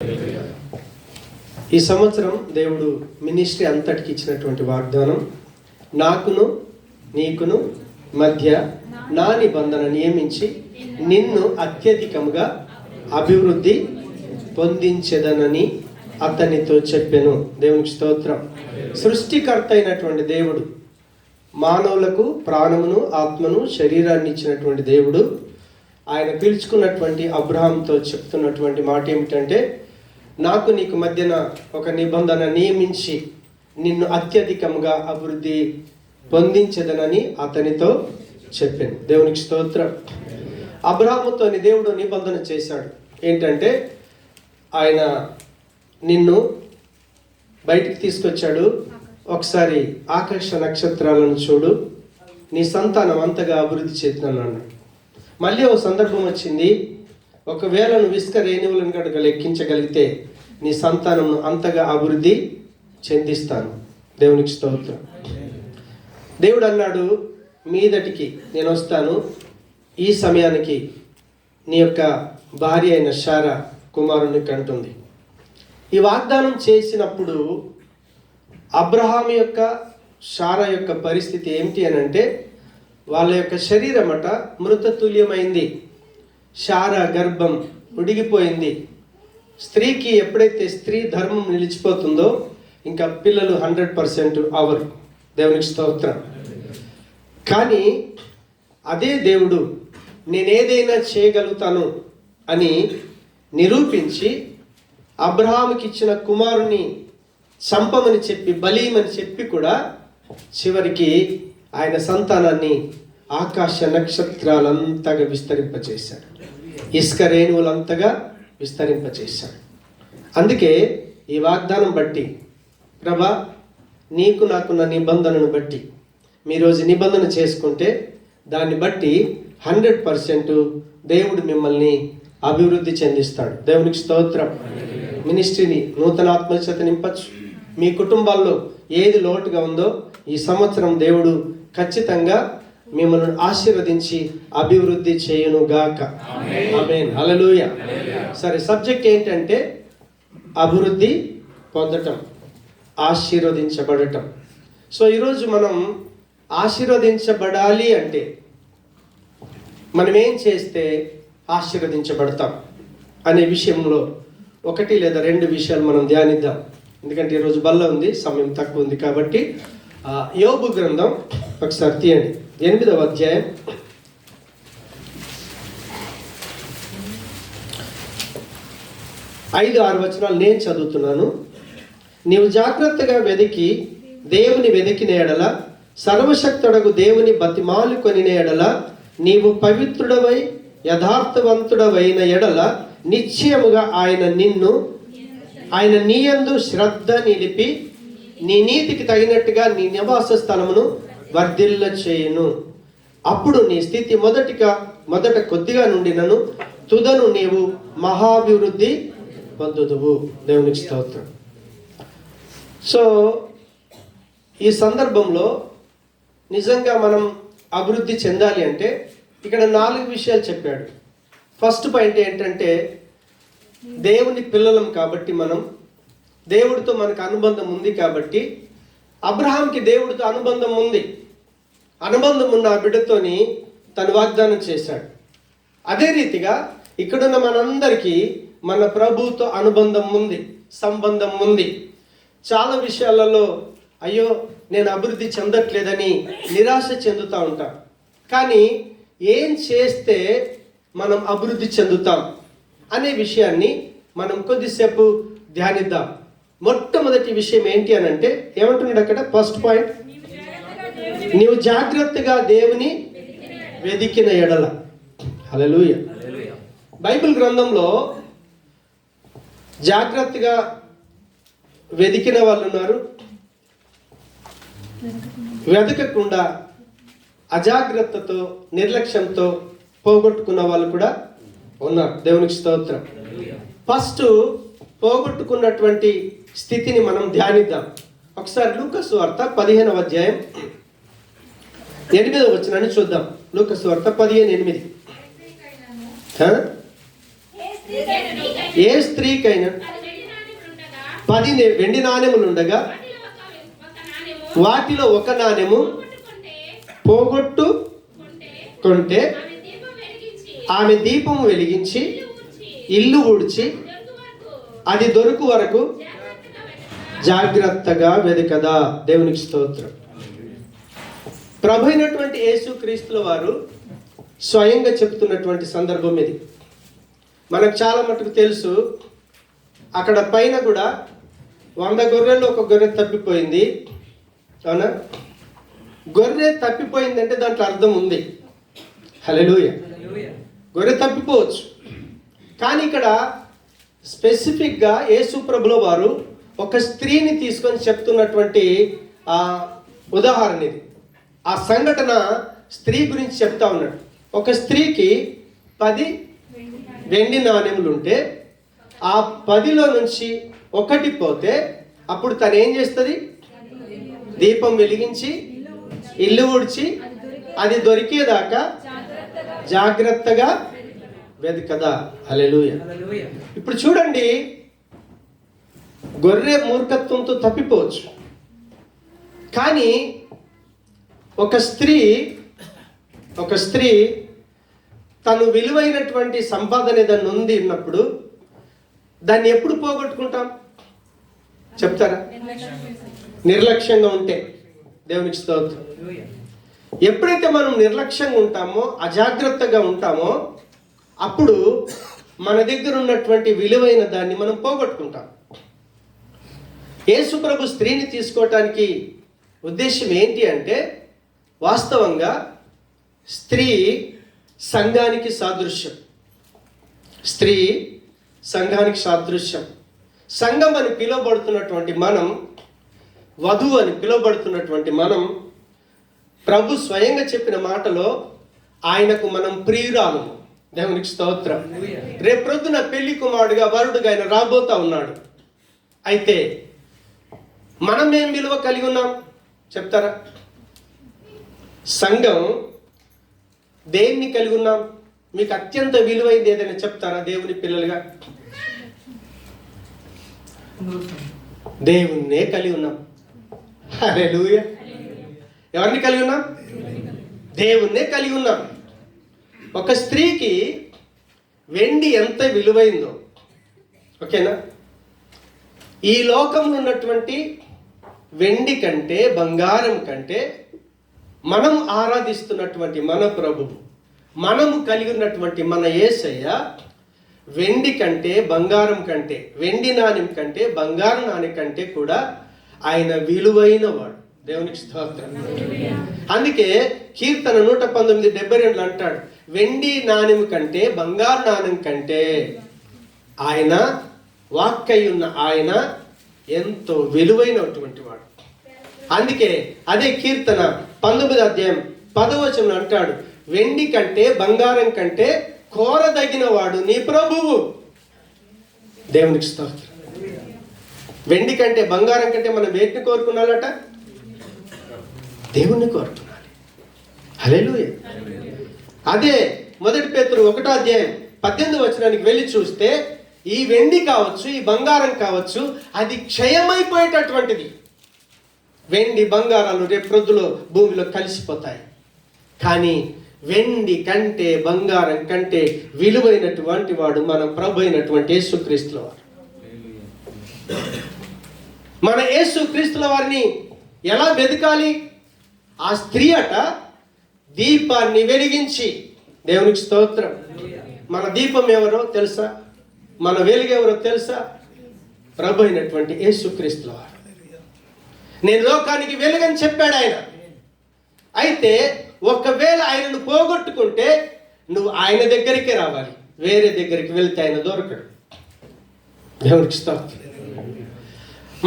ఈ సంవత్సరం దేవుడు మినిస్ట్రీ అంతటికి ఇచ్చినటువంటి వాగ్దానం, నాకును నీకును మధ్య నా నిబంధన నియమించి నిన్ను అత్యధికముగా అభివృద్ధి పొందించెదనని అతనితో చెప్పెను. దేవునికి స్తోత్రం. సృష్టికర్త అయినటువంటి దేవుడు, మానవులకు ప్రాణమును ఆత్మను శరీరాన్ని ఇచ్చినటువంటి దేవుడు, ఆయన పిలుచుకున్నటువంటి అబ్రహాంతో చెప్తున్నటువంటి మాట ఏమిటంటే, నాకు నీకు మధ్యన ఒక నిబంధన నియమించి నిన్ను అత్యధికంగా అభివృద్ధి పొందించదనని అతనితో చెప్పాను. దేవునికి స్తోత్రం. అబ్రహాముతో దేవుడు నిబంధన చేశాడు. ఏంటంటే, ఆయన నిన్ను బయటికి తీసుకొచ్చాడు. ఒకసారి ఆకాశ నక్షత్రాలను చూడు, నీ సంతానం అంతగా అభివృద్ధి చేస్తున్నాను. మళ్ళీ ఒక సందర్భం వచ్చింది, ఒకవేళ నువ్వు ఇసుక రేణువులను కనుక లెక్కించగలిగితే నీ సంతానం అంతగా అభివృద్ధి చెందిస్తాను. దేవునికి స్తోత్రం. దేవుడు అన్నాడు, మీదటికి నేను వస్తాను, ఈ సమయానికి నీ యొక్క భార్య అయిన శారా కుమారుని కంటుంది. ఈ వాగ్దానం చేసినప్పుడు అబ్రహాం యొక్క శారా యొక్క పరిస్థితి ఏమిటి అని అంటే, వాళ్ళ యొక్క శరీరం అట మృతతుల్యమైంది. శారా గర్భం ఉడిగిపోయింది. స్త్రీకి ఎప్పుడైతే స్త్రీ ధర్మం నిలిచిపోతుందో ఇంకా పిల్లలు 100% అవరు. దేవునికి స్తోత్రం. కానీ అదే దేవుడు నేనేదైనా చేయగలుగుతాను అని నిరూపించి అబ్రహాముకి ఇచ్చిన కుమారుని చంపమని చెప్పి, బలీమని చెప్పి కూడా చివరికి ఆయన సంతానాన్ని ఆకాశ నక్షత్రాలంతగా విస్తరింపచేశాడు, ఇసుక రేణువులంతగా విస్తరింపచేశాడు. అందుకే ఈ వాగ్దానం బట్టి, ప్రభా నీకు నాకున్న నిబంధనను బట్టి మీరోజు నిబంధన చేసుకుంటే దాన్ని బట్టి 100% దేవుడు మిమ్మల్ని అభివృద్ధి చెందిస్తాడు. దేవునికి స్తోత్రం. మినిస్ట్రీని నూతన ఆత్మచేత నింపచ్చు. మీ కుటుంబాల్లో ఏది లోటుగా ఉందో ఈ సంవత్సరం దేవుడు ఖచ్చితంగా మిమ్మల్ని ఆశీర్వదించి అభివృద్ధి చేయునుగాక. ఆమేన్. హల్లెలూయా. సరే, సబ్జెక్ట్ ఏంటంటే అభివృద్ధి పొందటం, ఆశీర్వదించబడటం. సో ఈరోజు మనం ఆశీర్వదించబడాలి అంటే మనం ఏం చేస్తే ఆశీర్వదించబడతాం అనే విషయంలో 1 లేదా 2 విషయాలు మనం ధ్యానిద్దాం. ఎందుకంటే ఈరోజు బల్ల ఉంది, సమయం తక్కువ ఉంది కాబట్టి. యోబు గ్రంథం ఒకసారి తీయండి, 8వ అధ్యాయం 5-6 వచనాలు నేను చదువుతున్నాను. నీవు జాగ్రత్తగా వెదికి దేవుని వెదికిన ఎడల, సర్వశక్తుడగు దేవుని బతిమాలుకొని ఎడల, నీవు పవిత్రుడవై యథార్థవంతుడవైన ఎడల నిశ్చయముగా ఆయన నీయందు శ్రద్ధ నిలిపి నీ నీతికి తగినట్టుగా నీ నివాస స్థలమును వర్ధిల్ల చేయును. అప్పుడు నీ స్థితి మొదట కొద్దిగా నుండినను తుదను నీవు మహాభివృద్ధి పొందుదువు. దేవునికి స్తోత్రం. సో ఈ సందర్భంలో నిజంగా మనం అభివృద్ధి చెందాలి అంటే ఇక్కడ 4 విషయాలు చెప్పాడు. ఫస్ట్ పాయింట్ ఏంటంటే, దేవుని పిల్లలం కాబట్టి, మనం దేవుడితో మనకు అనుబంధం ఉంది కాబట్టి, అబ్రహాంకి దేవుడితో అనుబంధం ఉంది. అనుబంధం ఉన్న ఆ బిడ్డతోని తను వాగ్దానం చేశాడు. అదే రీతిగా ఇక్కడున్న మనందరికీ మన ప్రభువుతో అనుబంధం ఉంది, సంబంధం ఉంది. చాలా విషయాలలో అయ్యో నేను అభివృద్ధి చెందట్లేదని నిరాశ చెందుతూ ఉంటాం. కానీ ఏం చేస్తే మనం అభివృద్ధి చెందుతాం అనే విషయాన్ని మనం కొద్దిసేపు ధ్యానిద్దాం. మొట్టమొదటి విషయం ఏంటి అని అంటే, ఏమంటున్నాడు అక్కడ? ఫస్ట్ పాయింట్, నీవు జాగ్రత్తగా దేవుని వెదికిన ఎడల. హల్లెలూయా. బైబిల్ గ్రంథంలో జాగ్రత్తగా వెదికిన వాళ్ళు ఉన్నారు, వెదకకుండా అజాగ్రత్తతో నిర్లక్ష్యంతో పోగొట్టుకున్న వాళ్ళు కూడా ఉన్నారు. దేవునికి స్తోత్రం. ఫస్ట్ పోగొట్టుకున్నటువంటి స్థితిని మనం ధ్యానిద్దాం. ఒకసారి లూకా సువార్త 15వ అధ్యాయం 8వ వచనాన్ని చూద్దాం. లూకా సువార్త 15:8. ఏ స్త్రీకైనా 10 వెండి నాణెములుండగా వాటిలో ఒక నాణెము పోగొట్టుకుంటే ఆమె దీపము వెలిగించి ఇల్లు ఊడ్చి అది దొరుకు వరకు జాగ్రత్తగా వెదకదా. దేవునికి స్తోత్రం. ప్రభు అయినటువంటి యేసుక్రీస్తుల వారు స్వయంగా చెప్తున్నటువంటి సందర్భం ఇది. మనకు చాలా మటుకు తెలుసు, అక్కడ పైన కూడా 100 గొర్రెల్లో ఒక గొర్రె తప్పిపోయింది. అవునా? గొర్రె తప్పిపోయిందంటే దాంట్లో అర్థం ఉంది. హల్లెలూయా. గొర్రె తప్పిపోవచ్చు, కానీ ఇక్కడ స్పెసిఫిక్గా యేసు ప్రభుల వారు ఒక స్త్రీని తీసుకొని చెప్తున్నటువంటి ఉదాహరణ ఇది. ఆ సంఘటన స్త్రీ గురించి చెప్తా ఉన్నాడు. ఒక స్త్రీకి 10 వెండి నాణెములు ఉంటే ఆ 10లో నుంచి ఒకటి పోతే అప్పుడు తను ఏం చేస్తుంది? దీపం వెలిగించి ఇల్లు ఊడ్చి అది దొరికేదాకా జాగ్రత్తగా వెదకదా. హల్లెలూయా. ఇప్పుడు చూడండి, గొర్రె మూర్ఖత్వంతో తప్పిపోవచ్చు, కానీ ఒక స్త్రీ తను విలువైనటువంటి సంపాదన ఏదైనా ఉంది ఉన్నప్పుడు దాన్ని ఎప్పుడు పోగొట్టుకుంటాం చెప్తారా? నిర్లక్ష్యంగా ఉంటే. దేవునికి స్తోత్రం. ఎప్పుడైతే మనం నిర్లక్ష్యంగా ఉంటామో, అజాగ్రత్తగా ఉంటామో, అప్పుడు మన దగ్గర ఉన్నటువంటి విలువైన దాన్ని మనం పోగొట్టుకుంటాం. యేసు ప్రభు స్త్రీని తీసుకోవటానికి ఉద్దేశం ఏంటి అంటే, వాస్తవంగా స్త్రీ సంఘానికి సాదృశ్యం. స్త్రీ సంఘానికి సాదృశ్యం. సంఘం అని పిలువబడుతున్నటువంటి మనం, వధువు అని పిలువబడుతున్నటువంటి మనం, ప్రభు స్వయంగా చెప్పిన మాటలో ఆయనకు మనం ప్రియురాలు. దేవునికి స్తోత్రం. రేపొద్దున పెళ్లి కుమారుడుగా వరుడుగా ఆయన రాబోతా ఉన్నాడు. అయితే మనం ఏం విలువ కలిగి ఉన్నాం చెప్తారా? సంఘం దేన్ని కలిగి ఉన్నాం? మీకు అత్యంత విలువైంది ఏదైనా చెప్తారా? దేవుని పిల్లలుగా దేవుణ్ణే కలిగి ఉన్నాం. హల్లెలూయా. ఎవరిని కలిగి ఉన్నాం? దేవుణ్ణే కలిగి ఉన్నాం. ఒక స్త్రీకి వెండి ఎంత విలువైందో, ఓకేనా, ఈ లోకంలో ఉన్నటువంటి వెండి కంటే, బంగారం కంటే, మనం ఆరాధిస్తున్నటువంటి మన ప్రభువు, మనము కలిగి ఉన్నటువంటి మన యేసయ్య వెండి కంటే, బంగారం కంటే, వెండి నాణ్యం కంటే, బంగారు నాణ్యం కంటే కూడా ఆయన విలువైన వాడు. దేవునికి స్తోత్రం. అందుకే కీర్తన 119:72 అంటాడు, వెండి నాణ్యం కంటే, బంగారు నాణ్యం కంటే ఆయన వాక్కై ఉన్న ఆయన ఎంతో విలువైనటువంటి వాడు. అందుకే అదే కీర్తన 19:10 అంటాడు, వెండి కంటే, బంగారం కంటే కోరదగిన వాడు నీ ప్రభువు. దేవునికి స్తోత్రం. వెండి కంటే, బంగారం కంటే మనం వేటిని కోరుకున్నాలట? దేవుణ్ణి కోరుకున్నాలి. హల్లెలూయా. అదే 1 పేతురు 1:18 వెళ్ళి చూస్తే, ఈ వెండి కావచ్చు, ఈ బంగారం కావచ్చు, అది క్షయమైపోయేటటువంటిది. వెండి బంగారాలు రేపొద్దులో భూమిలో కలిసిపోతాయి. కానీ వెండి కంటే, బంగారం కంటే విలువైనటువంటి వాడు మన ప్రభు అయినటువంటి యేసుక్రీస్తుల వారు. మన యేసుక్రీస్తుల వారిని ఎలా వెతకాలి? ఆ స్త్రీ అట దీపాన్ని వెలిగించి, దేవునికి స్తోత్రం. మన దీపం ఎవరో తెలుసా? మన వెలుగు ఎవరో తెలుసా? ప్రభు అయినటువంటి యేసుక్రీస్తుల వారు. నేను లోకానికి వెలుగని చెప్పాడు ఆయన. అయితే ఒకవేళ ఆయనను పోగొట్టుకుంటే నువ్వు ఆయన దగ్గరికే రావాలి, వేరే దగ్గరికి వెళ్తే ఆయన దొరకడు. దేవునికి స్తోత్రం.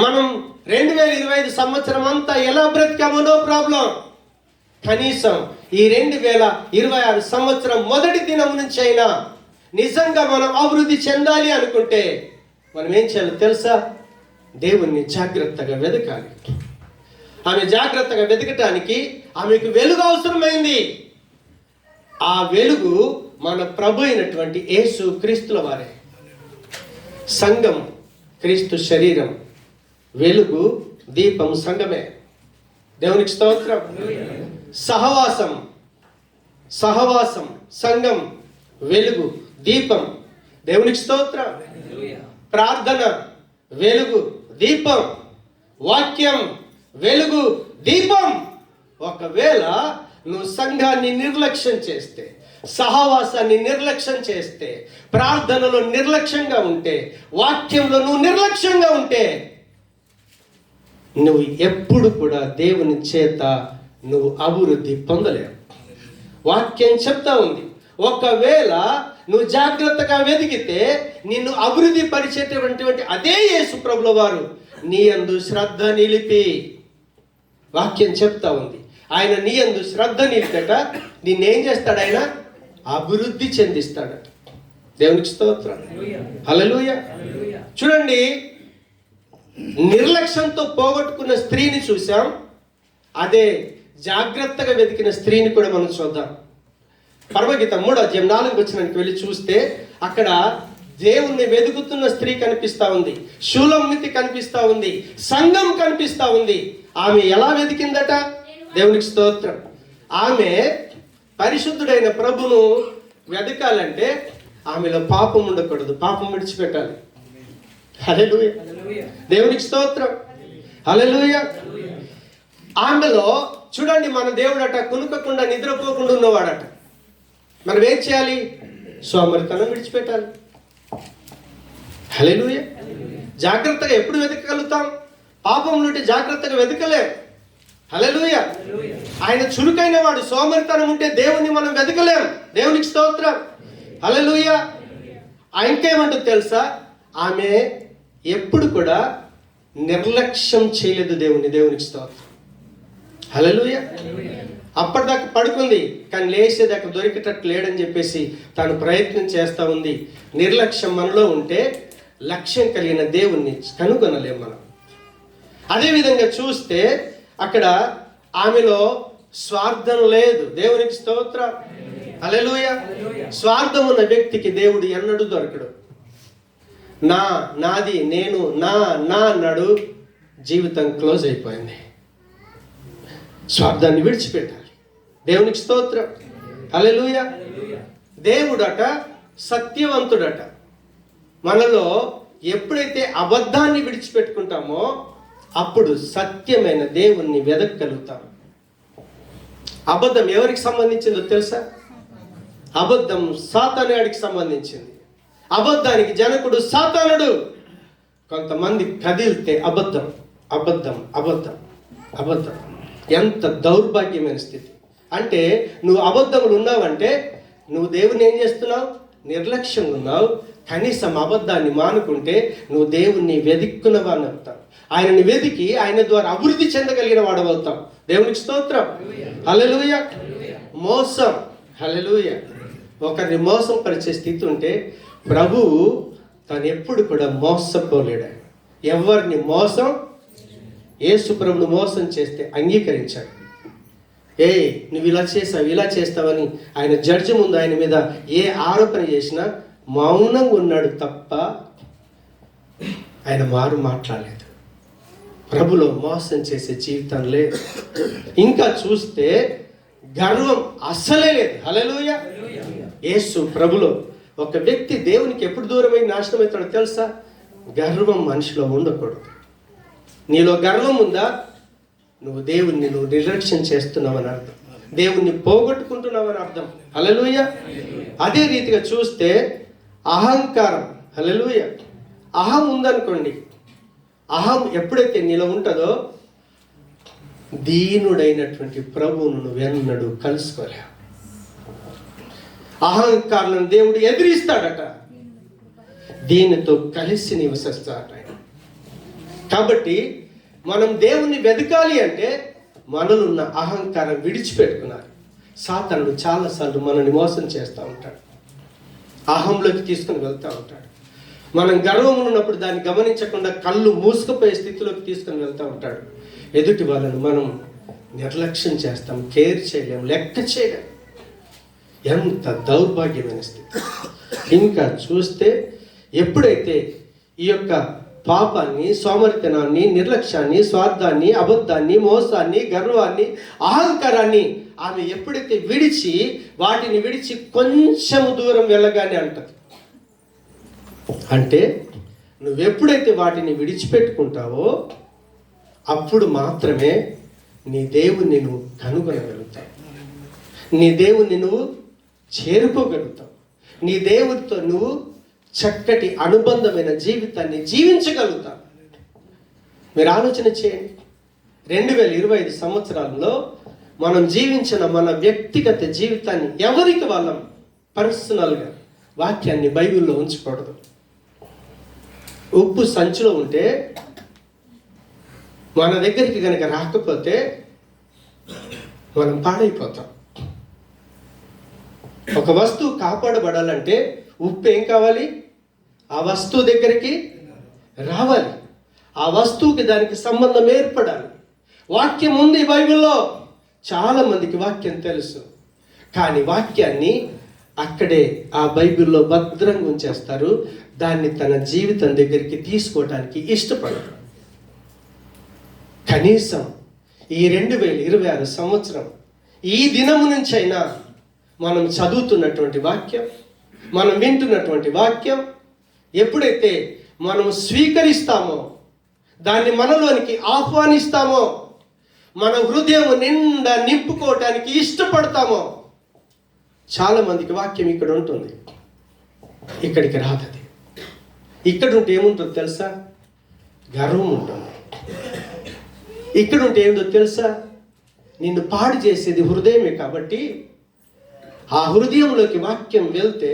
మనం 2025 సంవత్సరం అంతా ఎలా బ్రతికామో నో ప్రాబ్లం. కనీసం ఈ 2026 సంవత్సరం మొదటి దినం నుంచి అయినా నిజంగా మనం అభివృద్ధి చెందాలి అనుకుంటే మనం ఏం చేయాలో తెలుసా? దేవుణ్ణి జాగ్రత్తగా వెతకాలి. ఆమె జాగ్రత్తగా వెతకటానికి ఆమెకు వెలుగు అవసరమైంది. ఆ వెలుగు మన ప్రభు అయినటువంటి యేసు క్రీస్తుల వారే. సంఘం క్రీస్తు శరీరం, వెలుగు దీపం సంఘమే. దేవునికి స్తోత్రం. సహవాసం సంఘం, వెలుగు దీపం. దేవునికి స్తోత్రం. ప్రార్థన వెలుగు దీపం, వాక్యం వెలుగు దీపం. ఒకవేళ నువ్వు సంఘాన్ని నిర్లక్ష్యం చేస్తే, సహవాసాన్ని నిర్లక్ష్యం చేస్తే, ప్రార్థనలో నిర్లక్ష్యంగా ఉంటే, వాక్యంలో నువ్వు నిర్లక్ష్యంగా ఉంటే, నువ్వు ఎప్పుడు కూడా దేవుని చేత నువ్వు అభివృద్ధి పొందలేవు. వాక్యం చెప్తా ఉంది, ఒకవేళ నువ్వు జాగ్రత్తగా వెతికితే నిన్ను అభివృద్ధి పరిచేటటువంటి అదే యేసు ప్రభుల వారు నీ యందు శ్రద్ధ నిలిపి, వాక్యం చెప్తా ఉంది, ఆయన నీ యందు శ్రద్ధ నిలిపేట నిన్నేం చేస్తాడు? ఆయన అభివృద్ధి చెందిస్తాడట. దేవునికి స్తోత్రం. హల్లెలూయా. చూడండి, నిర్లక్ష్యంతో పోగొట్టుకున్న స్త్రీని చూసాం, అదే జాగ్రత్తగా వెతికిన స్త్రీని కూడా మనం చూద్దాం. పరమగీతం 3:4 వెళ్ళి చూస్తే అక్కడ దేవుణ్ణి వెతుకుతున్న స్త్రీ కనిపిస్తా ఉంది, షూలమ్మితి కనిపిస్తా ఉంది, సంఘం కనిపిస్తా ఉంది. ఆమె ఎలా వెతికిందట? దేవునికి స్తోత్రం. ఆమె పరిశుద్ధుడైన ప్రభును వెతకాలంటే ఆమెలో పాపం ఉండకూడదు, పాపం విడిచిపెట్టాలి. హల్లెలూయా. దేవునికి స్తోత్రం. హల్లెలూయా. ఆమెలో చూడండి, మన దేవుడట కునుకకుండా నిద్రపోకుండా ఉన్నవాడట. మనం ఏం చేయాలి? సోమరితనం విడిచిపెట్టాలి. హల్లెలూయా. జాగ్రత్తగా ఎప్పుడు వెతకగలుగుతాం? పాపం నుండి జాగ్రత్తగా వెతకలేం. హల్లెలూయా. ఆయన చురుకైన వాడు. సోమరితనం ఉంటే దేవుణ్ణి మనం వెతకలేం. దేవునికి స్తోత్రం. హల్లెలూయా. ఇంకేమంటుంది తెలుసా? ఆమె ఎప్పుడు కూడా నిర్లక్ష్యం చేయలేదు దేవునికి స్తోత్రం. హల్లెలూయా. అప్పటిదాకా పడుకుంది, కానీ లేచేదాకా దొరికేటట్టు లేడని చెప్పేసి తాను ప్రయత్నం చేస్తూ ఉంది. నిర్లక్ష్యం మనలో ఉంటే లక్ష్యం కలిగిన దేవుణ్ణి కనుగొనలేం మనం. అదేవిధంగా చూస్తే అక్కడ ఆమెలో స్వార్థం లేదు. దేవునికి స్తోత్రం. హల్లెలూయా. స్వార్థం ఉన్న వ్యక్తికి దేవుడు ఎన్నడూ దొరకడు. నాది, నేను, నా అన్నాడు, జీవితం క్లోజ్ అయిపోయింది. స్వార్థాన్ని విడిచిపెట్టాలి. దేవునికి స్తోత్రం. హల్లెలూయా. దేవుడట సత్యవంతుడట. మనలో ఎప్పుడైతే అబద్ధాన్ని విడిచిపెట్టుకుంటామో అప్పుడు సత్యమైన దేవుణ్ణి వెదకగలుగుతాం. అబద్ధం ఎవరికి సంబంధించిందో తెలుసా? అబద్ధం సాతానుడికి సంబంధించింది. అబద్ధానికి జనకుడు సాతానుడు. కొంతమంది కదిలితే అబద్ధం అబద్ధం అబద్ధం అబద్ధం. ఎంత దౌర్భాగ్యమైన స్థితి. అంటే నువ్వు అబద్ధములు ఉన్నావంటే నువ్వు దేవుని ఏం చేస్తున్నావు? నిర్లక్ష్యంగా ఉన్నావు. కనీసం అబద్ధాన్ని మానుకుంటే నువ్వు దేవుణ్ణి వెతుక్కున్నవాడిని అవుతావు. ఆయనని వెతికి ఆయన ద్వారా అభివృద్ధి చెందగలిగిన వాడు అవుతావు. దేవునికి స్తోత్రం. హల్లెలూయా. మోసం. హల్లెలూయా. ఒకరిని మోసం పరిచే స్థితి ఉంటే ప్రభువు తను ఎప్పుడు కూడా మోసపోలేడు. ఎవరిని మోసం? యేసు ప్రభువును మోసం చేస్తే అంగీకరించాడు. నువ్వు ఇలా చేస్తావని ఆయన జడ్జి ముందు ఆయన మీద ఏ ఆరోపణ చేసినా మౌనంగా ఉన్నాడు తప్ప ఆయన మాట్లాడలేదు. ప్రభులో మోసం చేసే జీవితం లేదు. ఇంకా చూస్తే గర్వం అస్సలే లేదు. హల్లెలూయా. యేసు ప్రభులో ఒక వ్యక్తి దేవునికి ఎప్పుడు దూరమై నాశనం అవుతాడో తెలుసా? గర్వం మనిషిలో ఉండకూడదు. నీలో గర్వం ఉందా? నువ్వు దేవుణ్ణి నిర్లక్ష్యం చేస్తున్నావని అర్థం. దేవుణ్ణి పోగొట్టుకుంటున్నావని అర్థం. హల్లెలూయా. అదే రీతిగా చూస్తే అహంకారం. హల్లెలూయా. అహం ఉందనుకోండి, అహం ఎప్పుడైతే నీలో ఉంటుందో దీనుడైనటువంటి ప్రభువును నువ్వెన్నడూ కలుసుకోలేవు. అహంకారులను దేవుడు ఎదిరిస్తాడట, దీనితో కలిసి నివసిస్తాడట. కాబట్టి మనం దేవుణ్ణి వెతకాలి అంటే మనలో ఉన్న అహంకారం విడిచిపెట్టుకున్నారు. సాతానుడు చాలాసార్లు మనల్ని మోసం చేస్తూ ఉంటాడు, అహంలోకి తీసుకుని వెళ్తూ ఉంటాడు. మనం గర్వం ఉన్నప్పుడు దాన్ని గమనించకుండా కళ్ళు మూసుకుపోయే స్థితిలోకి తీసుకుని వెళ్తూ ఉంటాడు. ఎదుటి వాళ్ళను మనం నిర్లక్ష్యం చేస్తాం, కేర్ చేయలేము, లెక్క చేయలేము. ఎంత దౌర్భాగ్యమైన స్థితి. ఇంకా చూస్తే ఎప్పుడైతే ఈ యొక్క పాపాన్ని, సోమరితనాన్ని, నిర్లక్ష్యాన్ని, స్వార్థాన్ని, అబద్ధాన్ని, మోసాన్ని, గర్వాన్ని, అహంకారాన్ని ఆమె ఎప్పుడైతే వాటిని విడిచి కొంచెం దూరం వెళ్ళగానే అంటది. అంటే నువ్వెప్పుడైతే వాటిని విడిచిపెట్టుకుంటావో అప్పుడు మాత్రమే నీ దేవుణ్ణి నువ్వు కనుగొనగలుగుతావు, నీ దేవుణ్ణి నువ్వు చేరుకోగలుగుతావు, నీ దేవుడితో నువ్వు చక్కటి అనుబంధమైన జీవితాన్ని జీవించగలుగుతావు. మీరు ఆలోచన చేయండి, 2025 సంవత్సరాల్లో మనం జీవించిన మన వ్యక్తిగత జీవితాన్ని ఎవరికి వాళ్ళం పర్సనల్గా వాక్యాన్ని బైబిల్లో ఉంచకూడదు. ఉప్పు సంచిలో ఉంటే మన దగ్గరికి కనుక రాకపోతే మనం పాడైపోతాం. ఒక వస్తువు కాపాడబడాలంటే ఉప్పు ఏం కావాలి? ఆ వస్తువు దగ్గరికి రావాలి, ఆ వస్తువుకి దానికి సంబంధం ఏర్పడాలి. వాక్యం ఉంది బైబిల్లో, చాలా మందికి వాక్యం తెలుసు, కానీ వాక్యాన్ని అక్కడే ఆ బైబిల్లో భద్రంగా ఉంచేస్తారు, దాన్ని తన జీవితం దగ్గరికి తీసుకోవడానికి ఇష్టపడరు. కనీసం ఈ 2026 సంవత్సరం ఈ దినము నుంచి అయినా మనం చదువుతున్నటువంటి వాక్యం, మనం వింటున్నటువంటి వాక్యం ఎప్పుడైతే మనం స్వీకరిస్తామో, దాన్ని మనలోనికి ఆహ్వానిస్తామో, మన హృదయం నిండా నింపుకోవటానికి ఇష్టపడతామో, చాలా మందికి వాక్యం ఇక్కడ ఉంటుంది, ఇక్కడికి రాదది. ఇక్కడ ఉంటే ఏముంటుందో తెలుసా? గర్వం ఉంటుంది. ఇక్కడ ఉంటే ఏమిటో తెలుసా? నిన్ను పాడు చేసేది హృదయమే. కాబట్టి ఆ హృదయంలోకి వాక్యం వెళ్తే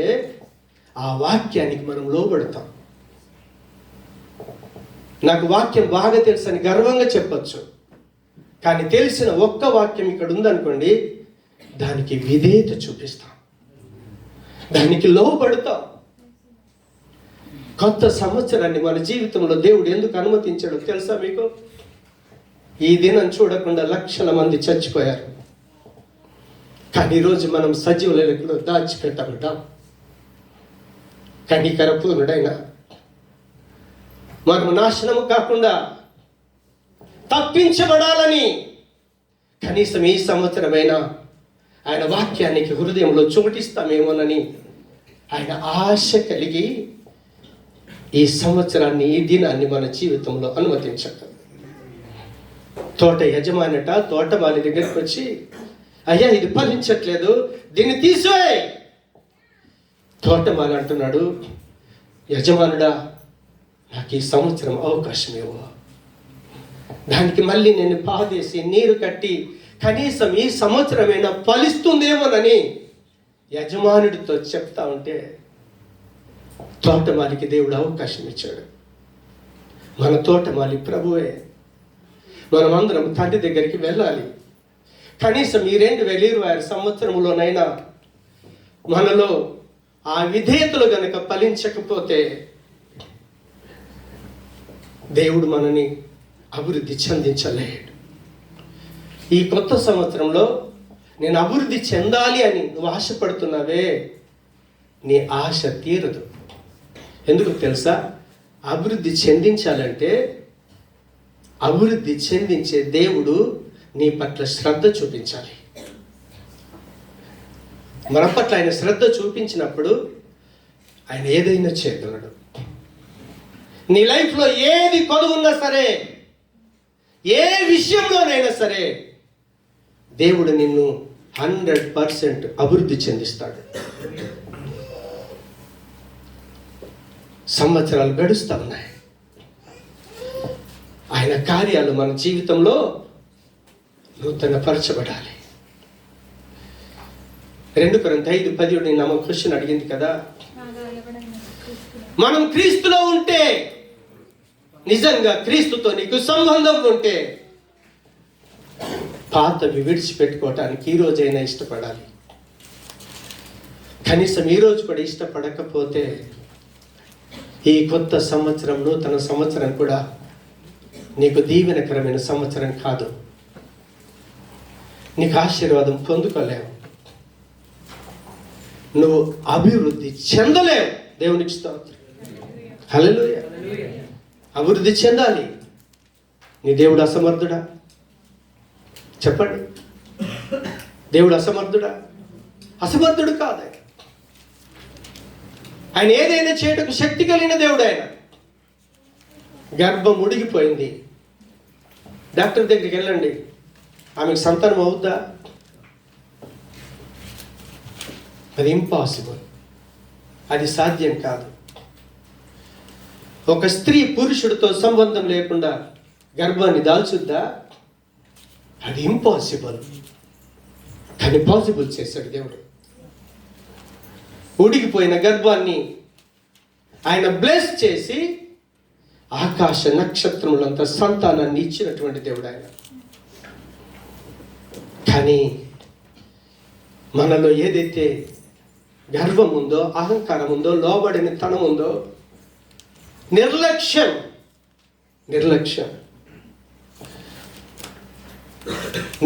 ఆ వాక్యానికి మనం లోబడతాం. నాకు వాక్యం బాగా తెలుసు అని గర్వంగా చెప్పచ్చు, కానీ తెలిసిన ఒక్క వాక్యం ఇక్కడ ఉందనుకోండి, దానికి విధేయత చూపిస్తాం, దానికి లోబడతాం. కొత్త సంవత్సరాన్ని మన జీవితంలో దేవుడు ఎందుకు అనుమతించాడో తెలుసా మీకు? ఈ దినం చూడకుండా లక్షల మంది చచ్చిపోయారు, కానీ ఈరోజు మనం సజీవుల లెక్కలో దాచిపెట్టబడ్డాం. కనికరపూర్ణుడైన మనం నాశనము కాకుండా తప్పించబడాలని కనీసం ఈ సంవత్సరమైనా ఆయన వాక్యానికి హృదయంలో చోటిస్తామేమోనని ఆయన ఆశ కలిగి ఈ సంవత్సరాన్ని, ఈ దినాన్ని మన జీవితంలో అనుమతించక. తోట యజమానట తోటమాలి దగ్గరికి వచ్చి, అయ్యా ఇది ఫలించట్లేదు, దీన్ని తీసివేయ్. తోటమాలి అంటున్నాడు, యజమానుడా నాకు ఈ సంవత్సరం అవకాశం ఇవ్వు, దానికి మళ్ళీ నేను పాదేసి నీరు కట్టి కనీసం ఈ సంవత్సరమైనా ఫలిస్తుందేమోనని యజమానుడితో చెప్తా ఉంటే తోటమాలికి దేవుడు అవకాశం ఇచ్చాడు. మన తోటమాలి ప్రభువే. మనమందరం తండ్రి దగ్గరికి వెళ్ళాలి. కనీసం ఈ 2026 సంవత్సరంలోనైనా మనలో ఆ విధేయతలు గనక ఫలించకపోతే దేవుడు మనని అభివృద్ధి చెందించలేడు. ఈ కొత్త సంవత్సరంలో నేను అభివృద్ధి చెందాలి అని నువ్వు ఆశపడుతున్నావే, నీ ఆశ తీరదు. ఎందుకు తెలుసా? అభివృద్ధి చెందించాలంటే అభివృద్ధి చెందించే దేవుడు నీ పట్ల శ్రద్ధ చూపించాలి. మన పట్ల ఆయన శ్రద్ధ చూపించినప్పుడు ఆయన ఏదైనా చేయగలడు. నీ లైఫ్లో ఏది కొదువున్నా సరే, ఏ విషయంలోనైనా సరే దేవుడు నిన్ను 100% అభివృద్ధి చెందిస్తాడు. సంవత్సరాలు గడుస్తూ ఉన్నాయి, ఆయన కార్యాలు మన జీవితంలో నూతనపరచబడాలి. 2 కొరింథీ 5:17 నామ క్వశ్చన్ అడిగింది కదా, మనం క్రీస్తులో ఉంటే, నిజంగా క్రీస్తుతో నీకు సంబంధం ఉంటే పాతవి విడిచిపెట్టుకోవటానికి ఈ రోజైనా ఇష్టపడాలి. కనీసం ఈ రోజు కూడా ఇష్టపడకపోతే ఈ కొత్త సంవత్సరం, నూతన సంవత్సరం కూడా నీకు దీవెనకరమైన సంవత్సరం కాదు. నీకు ఆశీర్వాదం పొందుకోలేవు, నువ్వు అభివృద్ధి చెందలేవు. దేవునికి స్తోత్రం. హల్లెలూయా. అభివృద్ధి చెందాలి. నీ దేవుడు అసమర్థుడా? చెప్పండి. దేవుడు అసమర్థుడా? అసమర్థుడు కాదు. ఆయన ఏదైనా చేయటకు శక్తి కలిగిన దేవుడు. ఆయన గర్భం ఉడిగిపోయింది. డాక్టర్ దగ్గరికి వెళ్ళండి, ఆమెకు సంతానం అవుద్దా? అది ఇంపాసిబుల్, అది సాధ్యం కాదు. ఒక స్త్రీ పురుషుడితో సంబంధం లేకుండా గర్భాన్ని దాల్చుద్దా? అది ఇంపాసిబుల్. కానీ పాసిబుల్ చేశాడు దేవుడు. ఉడికిపోయిన గర్భాన్ని ఆయన బ్లెస్ చేసి ఆకాశ నక్షత్రములంతా సంతానాన్ని ఇచ్చినటువంటి దేవుడు ఆయన. కానీ మనలో ఏదైతే గర్వం ఉందో, అహంకారం ఉందో, లోబడిన తనం ఉందో, నిర్లక్ష్యం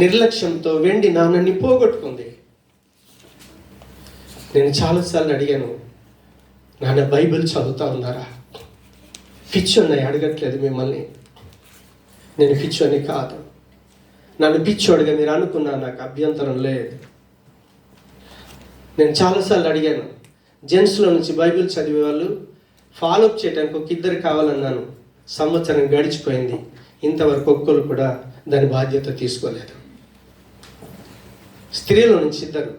నిర్లక్ష్యంతో వెండి నాణాన్ని పోగొట్టుకుంది. నేను చాలాసార్లు అడిగాను, నాన్న బైబిల్ చదువుతా ఉన్నారా? పిచ్చోన్నాయి అడగట్లేదు మిమ్మల్ని, నేను పిచ్చోని కాదు. నన్ను పిచ్చోడిగా మీరు అనుకున్నా నాకు అభ్యంతరం లేదు. నేను చాలాసార్లు అడిగాను, జెంట్స్లో నుంచి బైబిల్ చదివే వాళ్ళు ఫాలోఅప్ చేయడానికి ఒక ఇద్దరు కావాలన్నాను. సంవత్సరం గడిచిపోయింది, ఇంతవరకు ఒక్కరు కూడా దాని బాధ్యత తీసుకోలేదు. స్త్రీలో నుంచి ఇద్దరు.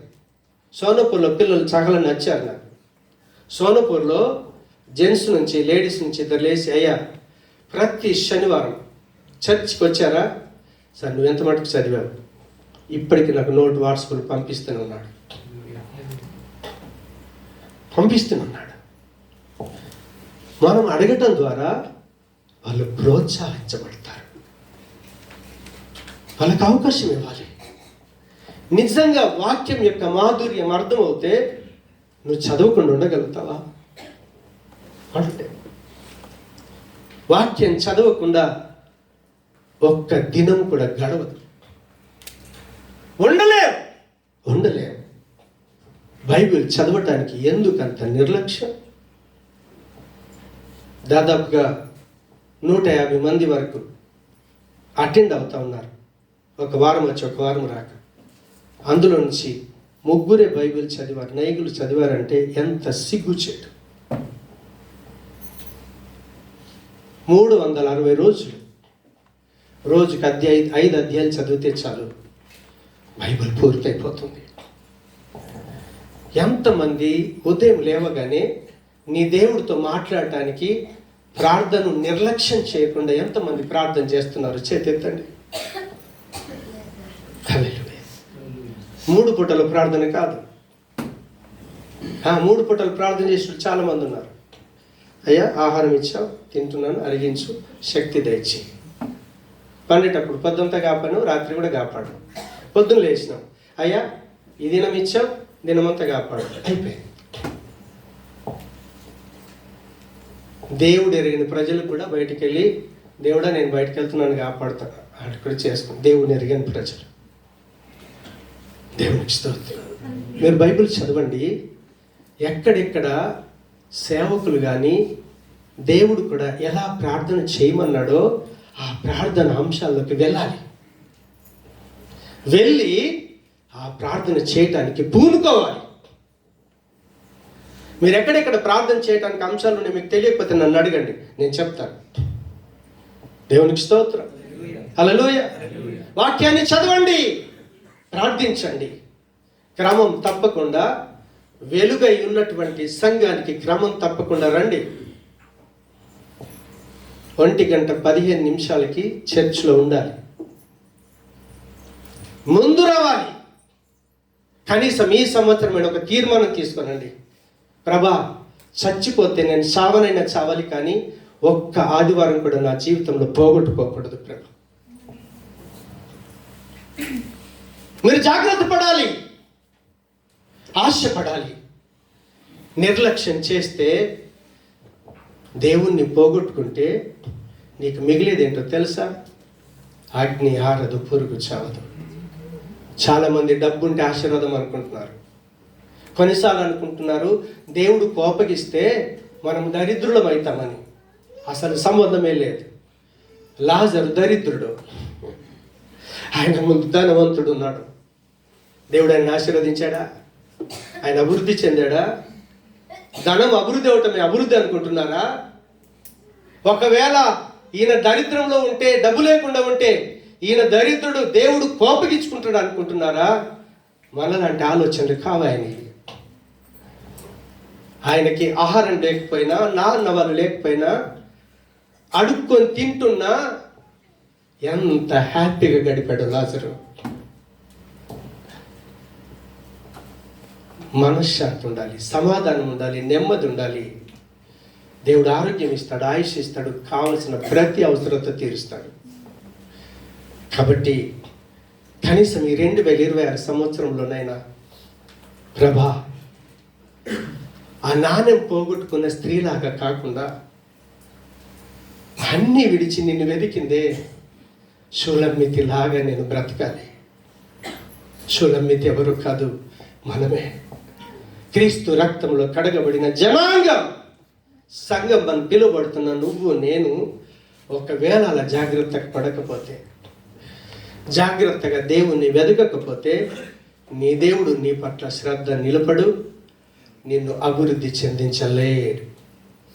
సోనపూర్లో పిల్లలు చాలా నచ్చారు నాకు. సోనపూర్లో జెంట్స్ నుంచి, లేడీస్ నుంచి ఇద్దరు లేచి, అయ్యా ప్రతి శనివారం చర్చికి వచ్చారా? సార్ నువ్వు ఎంత మటుకు చదివావు? ఇప్పటికి నాకు నోట్ వాట్సాప్లో పంపిస్తున్నాడు. మనం అడగటం ద్వారా వాళ్ళు ప్రోత్సహించబడతారు. వాళ్ళకి అవకాశం ఇవ్వాలి. నిజంగా వాక్యం యొక్క మాధుర్యం అర్థమవుతే నువ్వు చదవకుండా ఉండగలుగుతావా? అంటే వాక్యం చదవకుండా ఒక్క దినం కూడా గడవదు. ఉండలేం. బైబిల్ చదవటానికి ఎందుకంత నిర్లక్ష్యం? దాదాపుగా 150 మంది వరకు అటెండ్ అవుతా ఉన్నారు. ఒక వారం వచ్చి ఒక వారం రాక. అందులో నుంచి 3 బైబిల్ చదివారు, 9 చదివారంటే ఎంత సిగ్గుచేటు. 360 రోజులు, రోజుకి 5 అధ్యాయాలు చదివితే చాలు బైబిల్ పూర్తయిపోతుంది. ఎంతమంది ఉదయం లేవగానే నీ దేవుడితో మాట్లాడటానికి ప్రార్థన నిర్లక్ష్యం చేయకుండా ఎంతమంది ప్రార్థన చేస్తున్నారు? చేతెత్తండి. 3 పూటల ప్రార్థన కాదు, 3 పూటల ప్రార్థన చేసిన చాలా మంది ఉన్నారు. అయ్యా ఆహారం ఇచ్చావు, తింటున్నాను, అరిగించు, శక్తి దయచి. పండేటప్పుడు పొద్దుంతా కాపాను, రాత్రి కూడా కాపాడు. పొద్దున్న లేచినాం, అయ్యా ఈ దినం ఇచ్చావు, దినమంతా కాపాడు, అయిపోయింది. దేవుడు ఎరిగిన ప్రజలు కూడా బయటికి వెళ్ళి, దేవుడా నేను బయటకు వెళ్తున్నాను కాపాడుతాను అటు కూడా చేసుకుని దేవుడిని ఎరిగిన ప్రజలు. దేవునికి స్తోత్రం. మీరు బైబిల్ చదవండి. ఎక్కడెక్కడ సేవకులు కానీ దేవుడు కూడా ఎలా ప్రార్థన చేయమన్నాడో ఆ ప్రార్థన అంశాల్లోకి వెళ్ళి ఆ ప్రార్థన చేయటానికి పూనుకోవాలి. మీరు ఎక్కడెక్కడ ప్రార్థన చేయడానికి అంశాలు ఉన్నాయి మీకు తెలియకపోతే నన్ను అడగండి, నేను చెప్తాను. దేవునికి స్తోత్రం. హల్లెలూయా. వాక్యాన్ని చదవండి, ప్రార్థించండి. క్రమం తప్పకుండా వెలుగై ఉన్నటువంటి సంఘానికి క్రమం తప్పకుండా రండి. 1:15 చర్చ్లో ఉండాలి. ముందు రావాలి. కనీసం ఈ సంవత్సరం ఒక తీర్మానం తీసుకోనండి. ప్రభా చచ్చిపోతే నేను చావనైనా చావాలి, కానీ ఒక్క ఆదివారం కూడా నా జీవితంలో పోగొట్టుకోకూడదు ప్రభా. మీరు జాగ్రత్త పడాలి, ఆశపడాలి. నిర్లక్ష్యం చేస్తే, దేవుణ్ణి పోగొట్టుకుంటే నీకు మిగిలేదేంటో తెలుసా? అగ్ని ఆరదు, పురుగు చావదు. చాలామంది డబ్బుంటే ఆశీర్వాదం అనుకుంటున్నారు. కొన్నిసార్లు అనుకుంటున్నారు దేవుడు కోపగిస్తే మనం దరిద్రులం అవుతామని. అసలు సంబంధమే లేదు. లాజరు దరిద్రుడు, ఆయన ముందు ధనవంతుడు ఉన్నాడు. దేవుడు ఆయన ఆశీర్వదించాడా? ఆయన అభివృద్ధి చెందాడా? ధనం అభివృద్ధి అవటమే అభివృద్ధి అనుకుంటున్నారా? ఒకవేళ ఈయన దరిద్రంలో ఉంటే, డబ్బు లేకుండా ఉంటే ఈయన దరిద్రుడు, దేవుడు కోపగించుకుంటాడు అనుకుంటున్నారా? మనలాంటి ఆలోచనలు కావు ఆయనకి. ఆయనకి ఆహారం లేకపోయినా, నాన్న వాళ్ళు లేకపోయినా, అడుక్కొని తింటున్నా ఎంత హ్యాపీగా గడిపాడు లాజరు. మనశ్శాంతి ఉండాలి, సమాధానం ఉండాలి, నెమ్మది ఉండాలి. దేవుడు ఆరోగ్యం ఇస్తాడు, ఆయుష్ ఇస్తాడు, కావలసిన ప్రతి అవసరత తీరుస్తాడు. కాబట్టి కనీసం ఈ 2026 సంవత్సరంలోనైనా ప్రభా, ఆ నాణ్యం పోగొట్టుకున్న స్త్రీలాగా కాకుండా అన్నీ విడిచి నిన్ను వెతికిందే షూలమ్మితి లాగా నేను బ్రతకాలి. షూలమ్మితి ఎవరు కాదు, మనమే. క్రీస్తు రక్తంలో కడగబడిన జనాంగం, సంఘం అని పిలువబడుతున్న నువ్వు నేను ఒకవేళ అలా జాగ్రత్తగా పడకపోతే, జాగ్రత్తగా దేవుణ్ణి వెతకకపోతే, నీ దేవుడు నీ పట్ల శ్రద్ధ నిలపడు, నిన్ను అభివృద్ధి చెందించలేడు.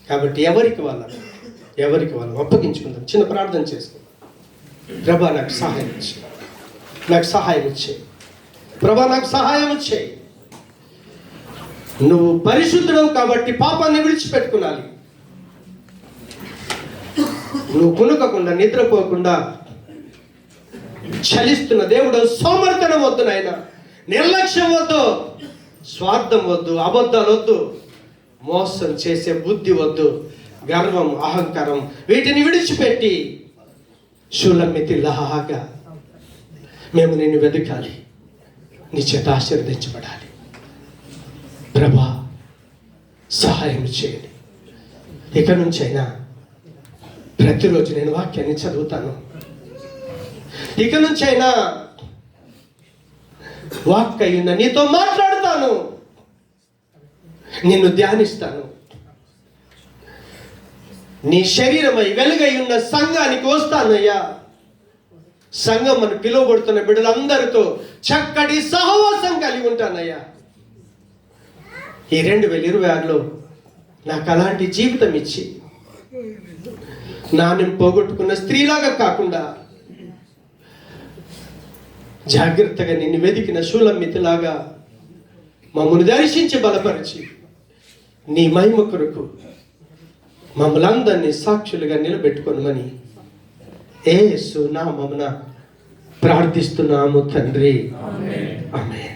కాబట్టి ఎవరికి వాళ్ళం అప్పగించుకుందాం. చిన్న ప్రార్థన చేసుకుందాం. ప్రభా నాకు సహాయం ఇచ్చే, నాకు సహాయం ఇచ్చే, ప్రభా నాకు సహాయం ఇచ్చే. నువ్వు పరిశుద్ధుడవు కాబట్టి పాపాన్ని విడిచిపెట్టుకున్నాలి. నువ్వు కునుకకుండా, నిద్రపోకుండా చలిస్తున్న దేవుడు, సోమర్తనం వద్దు నాయన, నిర్లక్ష్యం వద్దు, స్వార్థం వద్దు, అబద్ధాలు వద్దు, మోసం చేసే బుద్ధి వద్దు, గర్వం, అహంకారం వీటిని విడిచిపెట్టి షూలమ్మితి లాగా మేము నిన్ను వెతకాలి, నీ చేత ఆశీర్వదించబడాలి. ప్రభా సహాయం చేయండి. ఇక నుంచైనా ప్రతిరోజు నేను వాక్యాన్ని చదువుతాను. ఇక నుంచైనా వాక్ అయ్యున్న నీతో మాట్లాడుతాను, నిన్ను ధ్యానిస్తాను. నీ శరీరమై వెలుగై ఉన్న సంఘానికి వస్తానయ్యా. సంఘం అని పిలువబడుతున్న బిడ్డలందరితో చక్కటి సహవాసం కలిగి ఉంటానయ్యా. ఈ 2026లో నాకు అలాంటి జీవితం ఇచ్చి, నాన్నని పోగొట్టుకున్న స్త్రీలాగా కాకుండా జాగ్రత్తగా నిన్ను వెతికిన షూలమ్మితిలాగా మమ్మల్ని దర్శించి బలపరిచి నీ మహిమ కొరకు మమ్మల్ని అందరినీ సాక్షులుగా నిలబెట్టుకొనమని యేసు నామమున ప్రార్థిస్తున్నాము తండ్రి. ఆమేన్.